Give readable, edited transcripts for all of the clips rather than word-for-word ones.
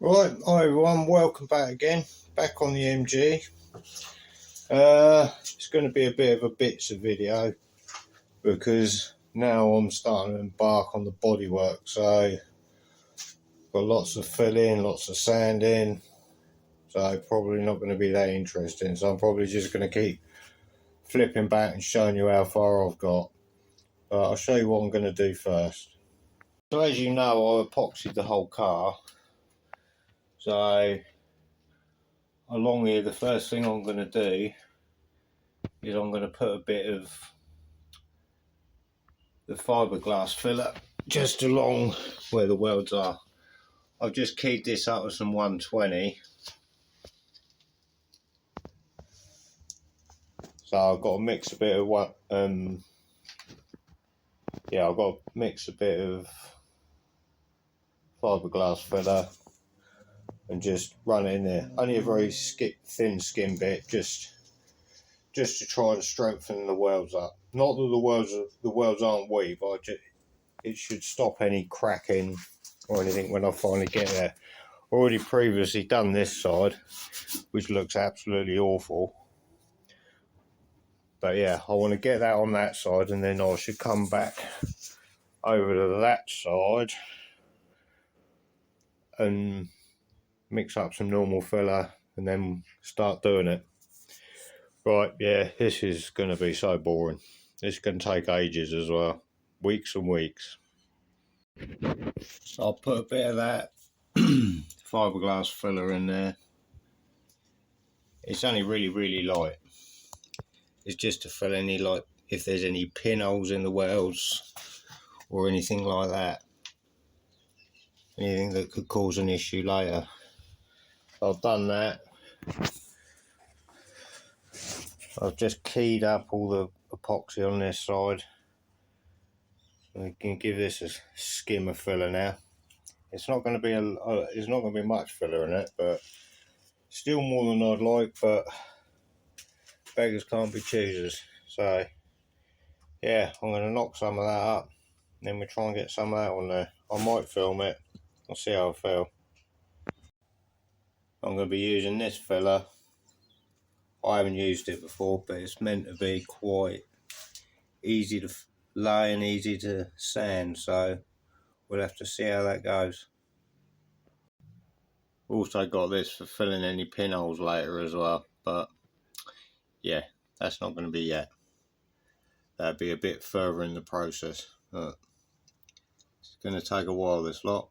Right, hi everyone, welcome back again, back on the MG. It's going to be a bit of a bits of video because now I'm starting to embark on the bodywork, so got lots of filling, lots of sanding, so probably not going to be that interesting, so I'm probably just going to keep flipping back and showing you how far I've got, but I'll show you what I'm going to do first. So as you know, I epoxied the whole car, so along here the first thing I'm going to do is I'm going to put a bit of the fiberglass filler just along where the welds are. I've just keyed this up with some 120, so I've got to mix a bit of what I've got to mix a bit of fiberglass filler and just run it in there. Only a very thin skin bit, just to try and strengthen the welds up. Not that the welds aren't weak, but it should stop any cracking or anything when I finally get there. Already previously done this side, which looks absolutely awful, but yeah, I want to get that on that side, and then I should come back over to that side and mix up some normal filler and then start doing it. Right, yeah, this is going to be so boring. It's going to take ages as well, weeks and weeks. So I'll put a bit of that fiberglass filler in there. It's only really light. It's just to fill any, like, if there's any pinholes in the welds or anything like that, anything that could cause an issue later. I've done that. I've just keyed up all the epoxy on this side. We can give this a skim of filler now. It's not going to be much filler in it, but still more than I'd like. But beggars can't be choosers. So yeah, I'm going to knock some of that up, and then we try and get some of that on there. I might film it. I'll see how I feel. I'm going to be using this filler. I haven't used it before, but it's meant to be quite easy to lay and easy to sand, so we'll have to see how that goes. Also got this for filling any pinholes later as well, but yeah, that's not going to be yet. That'll be a bit further in the process. It's going to take a while, this lot.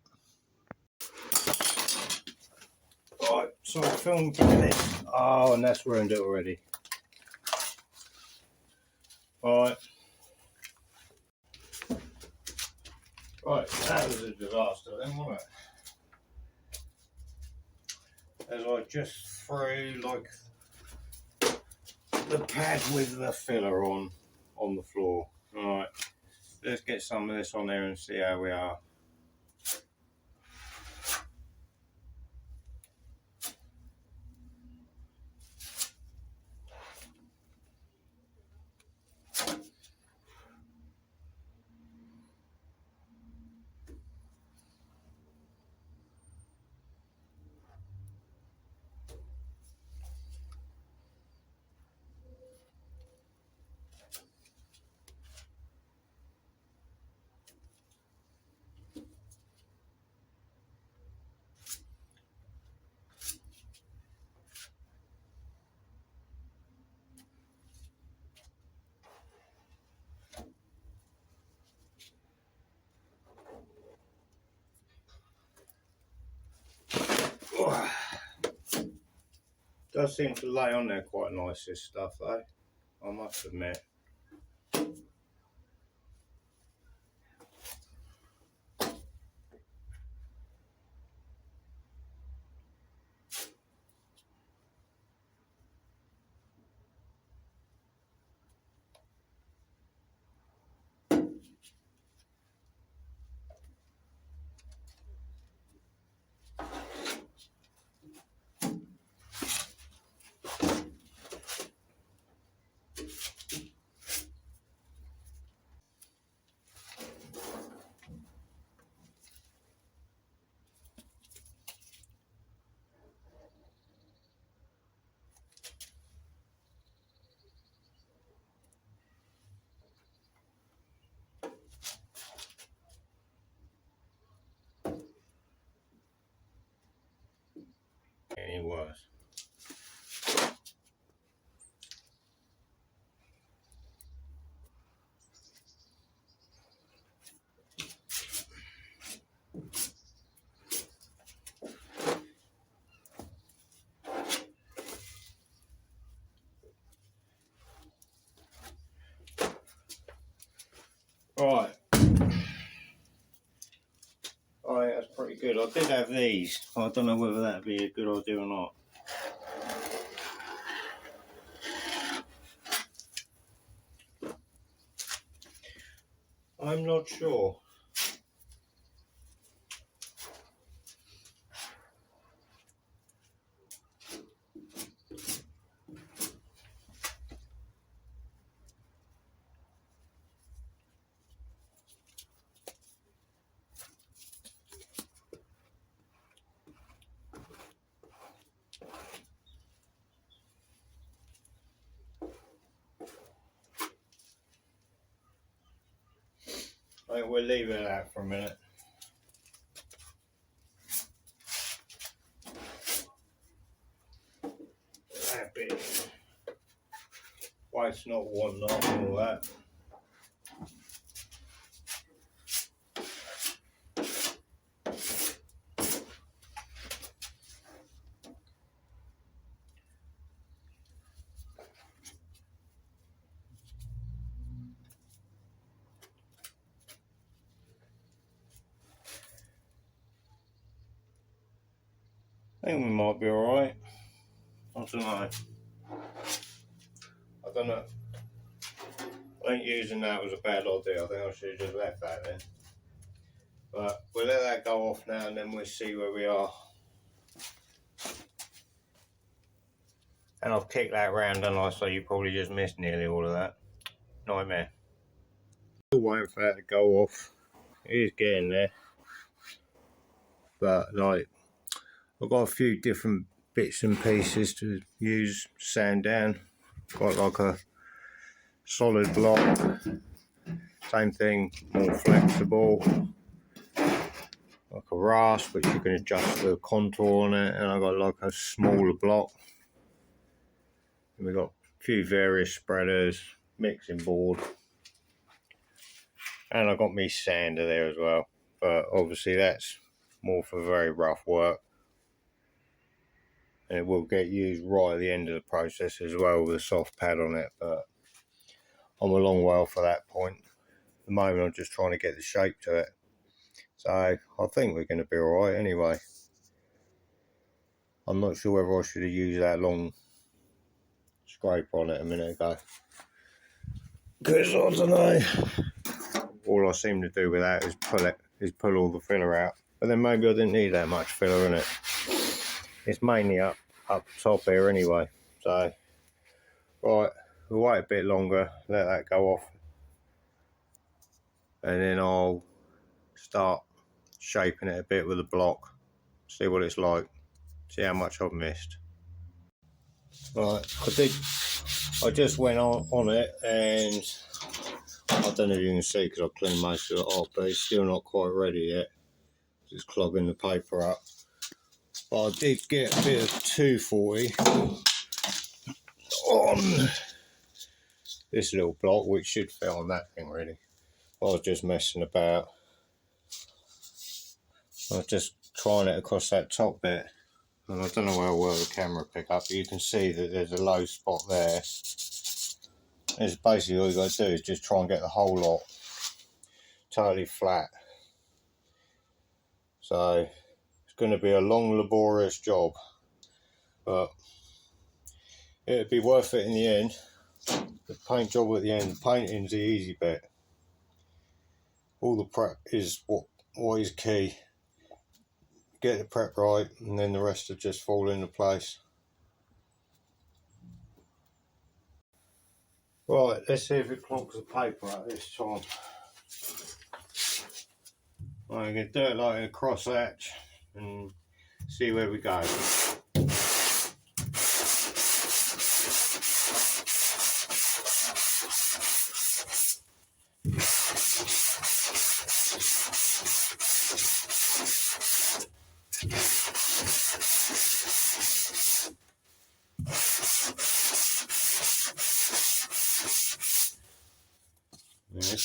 Right, so I filmed this. Oh, and that's ruined it already. Right, that was a disaster then, wasn't it? As I just threw like the pad with the filler on the floor. Alright, let's get some of this on there and see how we are. Does seem to lay on there quite nice, this stuff though, I must admit. any worse. Right. Alright, that's pretty good. I did have these. I don't know whether that'd be a good idea or not. I'm not sure. I think we'll leave it out for a minute. That bit. Why it's not one knot and all that. I think we might be alright. I don't know. I don't know. I think using that was a bad idea. I think I should have just left that then. But we'll let that go off now and then we'll see where we are. And I've kicked that round, and I so you probably just missed nearly all of that. Nightmare. Still waiting for that to go off. It is getting there. But like, I've got a few different bits and pieces to use sand down. Got like a solid block. Same thing, more flexible. Like a rasp, which you can adjust the contour on it. And I've got like a smaller block. And we've got a few various spreaders, mixing board. And I've got me sander there as well. But obviously that's more for very rough work. And it will get used right at the end of the process as well with a soft pad on it. But I'm a long way off for that point. At the moment I'm just trying to get the shape to it. So I think we're going to be alright anyway. I'm not sure whether I should have used that long scrape on it a minute ago. Because I don't know. All I seem to do with that is pull all the filler out. But then maybe I didn't need that much filler in it. It's mainly up top here anyway. So, right, we'll wait a bit longer, let that go off. And then I'll start shaping it a bit with a block. See what it's like. See how much I've missed. Right, I just went on it, and I don't know if you can see because I've cleaned most of it off, but it's still not quite ready yet. Just clogging the paper up. But I did get a bit of 240 on this little block, which should fit on that thing really. I was just messing about. I was just trying it across that top bit. And I don't know how well the camera pick up, but you can see that there's a low spot there. It's basically all you got to do is just try and get the whole lot totally flat. So it's going to be a long, laborious job, but it'd be worth it in the end. The paint job at the end, the painting's the easy bit. All the prep is what is key. Get the prep right, and then the rest will just fall into place. Right, let's see if it clogs the paper out this time. I'm going to do it like a cross hatch and see where we go.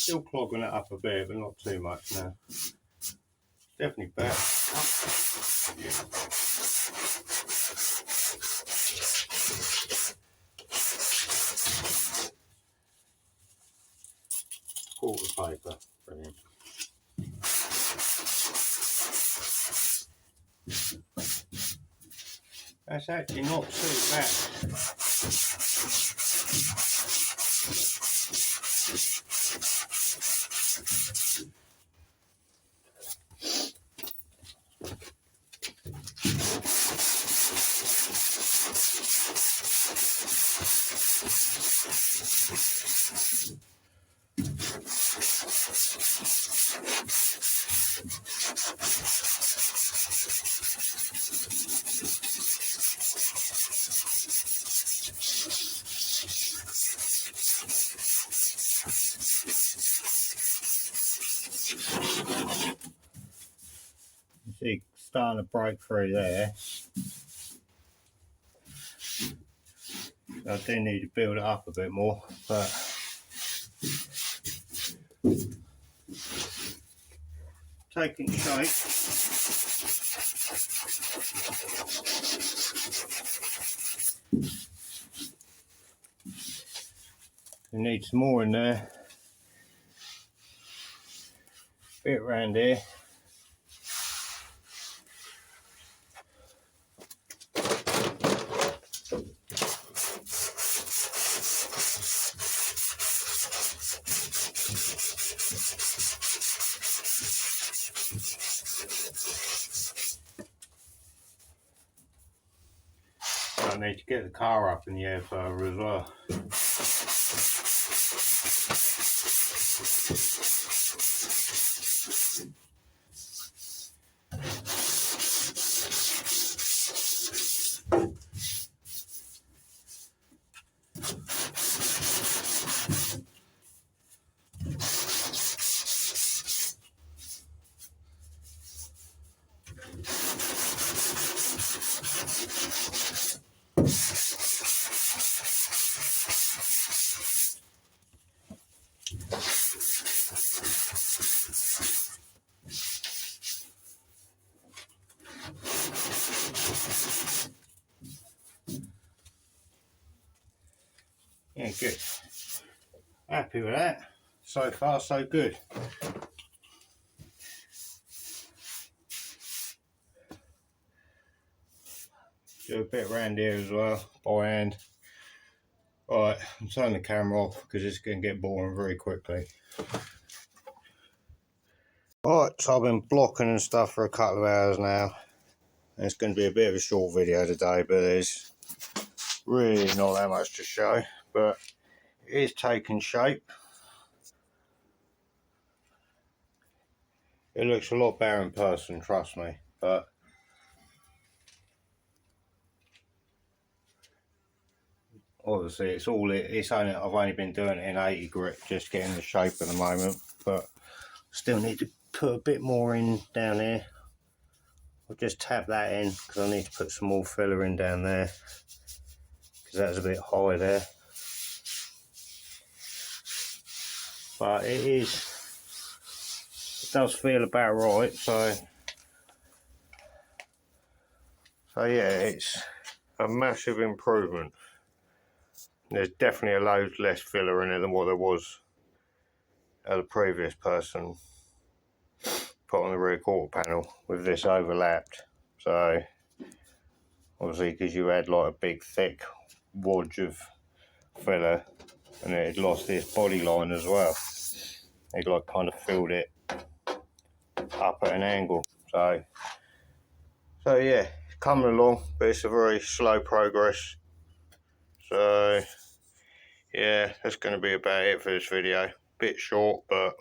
Still clogging it up a bit, but not too much now. Definitely better. Quarter paper, brilliant. That's actually not too bad. You see, starting to break through there. I do need to build it up a bit more, but taking shape. We need some more in there. Bit around here. I need to get the car up in the air further as well. Yeah, good. Happy with that. So far, so good. Do a bit around here as well, by hand. Right, I'm turning the camera off because it's going to get boring very quickly. Alright, so I've been blocking and stuff for a couple of hours now. And it's going to be a bit of a short video today, but there's really not that much to show. But it is taking shape. It looks a lot better in person, trust me. But obviously it's only I've only been doing it in 80 grit, just getting the shape at the moment. But still need to put a bit more in down here. I'll just tap that in because I need to put some more filler in down there because that's a bit high there. But it does feel about right, so yeah, it's a massive improvement. There's definitely a load less filler in it than what there was at the previous person put on the rear quarter panel with this overlapped. So obviously because you had like a big thick wodge of filler and it had lost this body line as well. It like kind of filled it up at an angle. So yeah, it's coming along, but it's a very slow progress. So yeah, that's going to be about it for this video. Bit short, but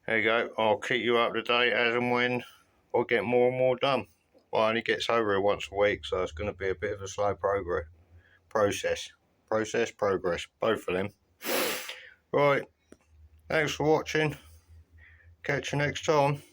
there you go. I'll keep you up to date as and when I get more and more done. Well, I only gets over here once a week, so it's going to be a bit of a slow process, progress, both of them. Right, thanks for watching. Catch you next time.